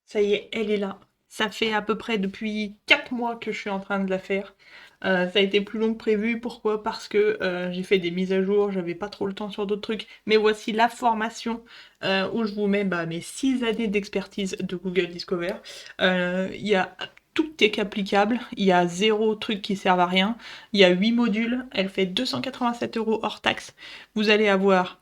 Ça y est, elle est là. Ça fait à peu près depuis 4 mois que je suis en train de la faire. Ça a été plus long que prévu. Pourquoi? Parce que j'ai fait des mises à jour, j'avais pas trop le temps sur d'autres trucs. Mais voici la formation où je vous mets mes 6 années d'expertise de Google Discover. Il y a tout est applicable, il y a zéro truc qui sert à rien. Il y a 8 modules, elle fait 287 € hors taxe. Vous allez avoir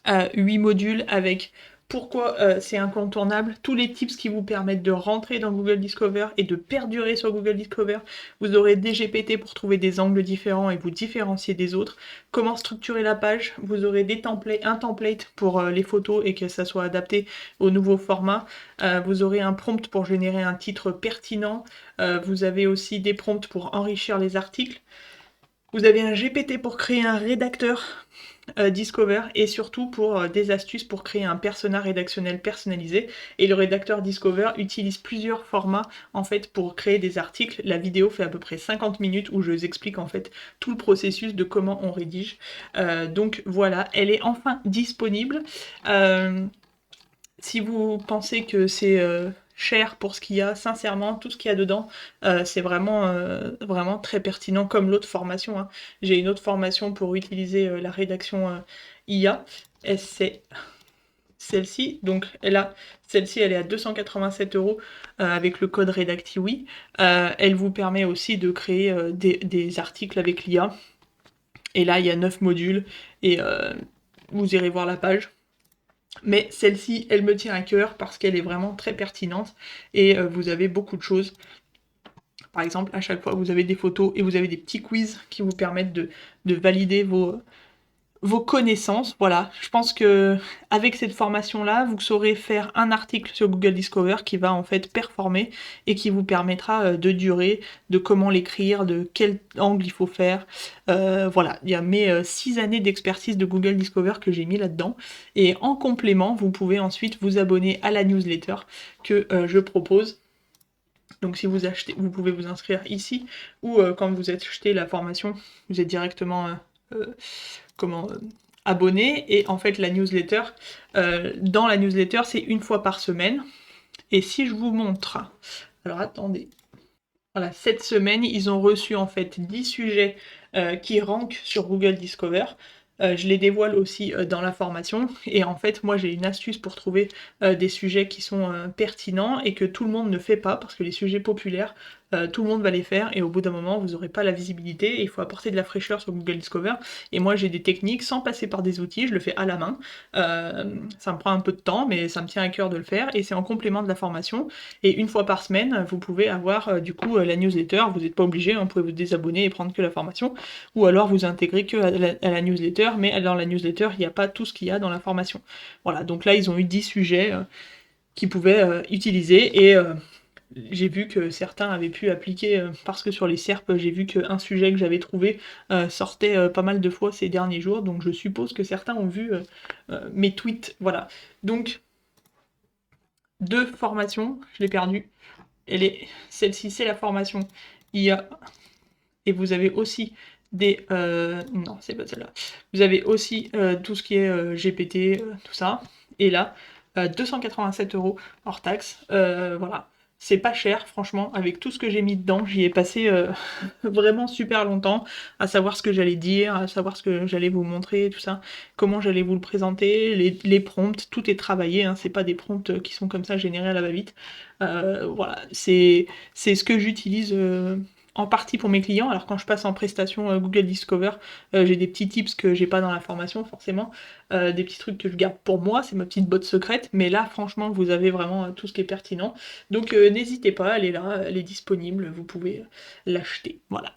8 modules avec pourquoi c'est incontournable, tous les tips qui vous permettent de rentrer dans Google Discover et de perdurer sur Google Discover. Vous aurez des GPT pour trouver des angles différents et vous différencier des autres. Comment structurer la page, vous aurez un template pour les photos et que ça soit adapté au nouveau format. Vous aurez un prompt pour générer un titre pertinent. Vous avez aussi des prompts pour enrichir les articles. Vous avez un GPT pour créer un rédacteur Discover et surtout pour des astuces pour créer un persona rédactionnel personnalisé. Et le rédacteur Discover utilise plusieurs formats en fait pour créer des articles. La vidéo fait à peu près 50 minutes où je vous explique en fait tout le processus de comment on rédige. Donc voilà, elle est enfin disponible. Si vous pensez que c'est cher pour ce qu'il y a, sincèrement, tout ce qu'il y a dedans, c'est vraiment très pertinent comme l'autre formation, hein. J'ai une autre formation pour utiliser la rédaction IA, et c'est celle-ci. Donc celle-ci, elle est à 287 € avec le code RedactiWi. Elle vous permet aussi de créer des articles avec l'IA. Et là, il y a 9 modules et vous irez voir la page. Mais celle-ci, elle me tient à cœur parce qu'elle est vraiment très pertinente et vous avez beaucoup de choses. Par exemple, à chaque fois, vous avez des photos et vous avez des petits quiz qui vous permettent de valider vos connaissances. Voilà, je pense que avec cette formation-là, vous saurez faire un article sur Google Discover qui va en fait performer et qui vous permettra de durer, de comment l'écrire, de quel angle il faut faire. Voilà, il y a mes 6 années d'expertise de Google Discover que j'ai mis là-dedans. Et en complément, vous pouvez ensuite vous abonner à la newsletter que je propose. Donc si vous achetez, vous pouvez vous inscrire ici, ou quand vous achetez la formation, vous êtes directement euh, comment abonné. Et en fait, la newsletter, dans la newsletter, c'est une fois par semaine. Et si je vous montre, alors attendez, voilà, cette semaine, ils ont reçu en fait 10 sujets qui rankent sur Google Discover. Je les dévoile aussi dans la formation. Et en fait, moi, j'ai une astuce pour trouver des sujets qui sont pertinents et que tout le monde ne fait pas, parce que les sujets populaires, tout le monde va les faire. Et au bout d'un moment, vous n'aurez pas la visibilité. Et il faut apporter de la fraîcheur sur Google Discover. Et moi, j'ai des techniques sans passer par des outils. Je le fais à la main. Ça me prend un peu de temps, mais ça me tient à cœur de le faire. Et c'est en complément de la formation. Et une fois par semaine, vous pouvez avoir du coup la newsletter. Vous n'êtes pas obligé, hein, vous pouvez vous désabonner et prendre que la formation. Ou alors vous intégrez que à la newsletter, mais dans la newsletter, il n'y a pas tout ce qu'il y a dans la formation. Voilà, donc là, ils ont eu 10 sujets qu'ils pouvaient utiliser. Et j'ai vu que certains avaient pu appliquer, parce que sur les SERP, j'ai vu qu'un sujet que j'avais trouvé sortait pas mal de fois ces derniers jours. Donc je suppose que certains ont vu mes tweets. Voilà. Donc, deux formations, je l'ai perdue. Celle-ci, c'est la formation IA. Et vous avez aussi des... non, c'est pas celle-là. Vous avez aussi tout ce qui est GPT, tout ça. Et là, 287 € hors taxe. Voilà. C'est pas cher, franchement, avec tout ce que j'ai mis dedans, j'y ai passé vraiment super longtemps, à savoir ce que j'allais dire, à savoir ce que j'allais vous montrer, tout ça, comment j'allais vous le présenter, les prompts, tout est travaillé, hein, c'est pas des prompts qui sont comme ça générés à la va-vite. Voilà, c'est ce que j'utilise en partie pour mes clients. Alors quand je passe en prestation Google Discover, j'ai des petits tips que j'ai pas dans la formation forcément, des petits trucs que je garde pour moi, c'est ma petite botte secrète, mais là franchement vous avez vraiment tout ce qui est pertinent. Donc n'hésitez pas, elle est là, elle est disponible, vous pouvez l'acheter. Voilà.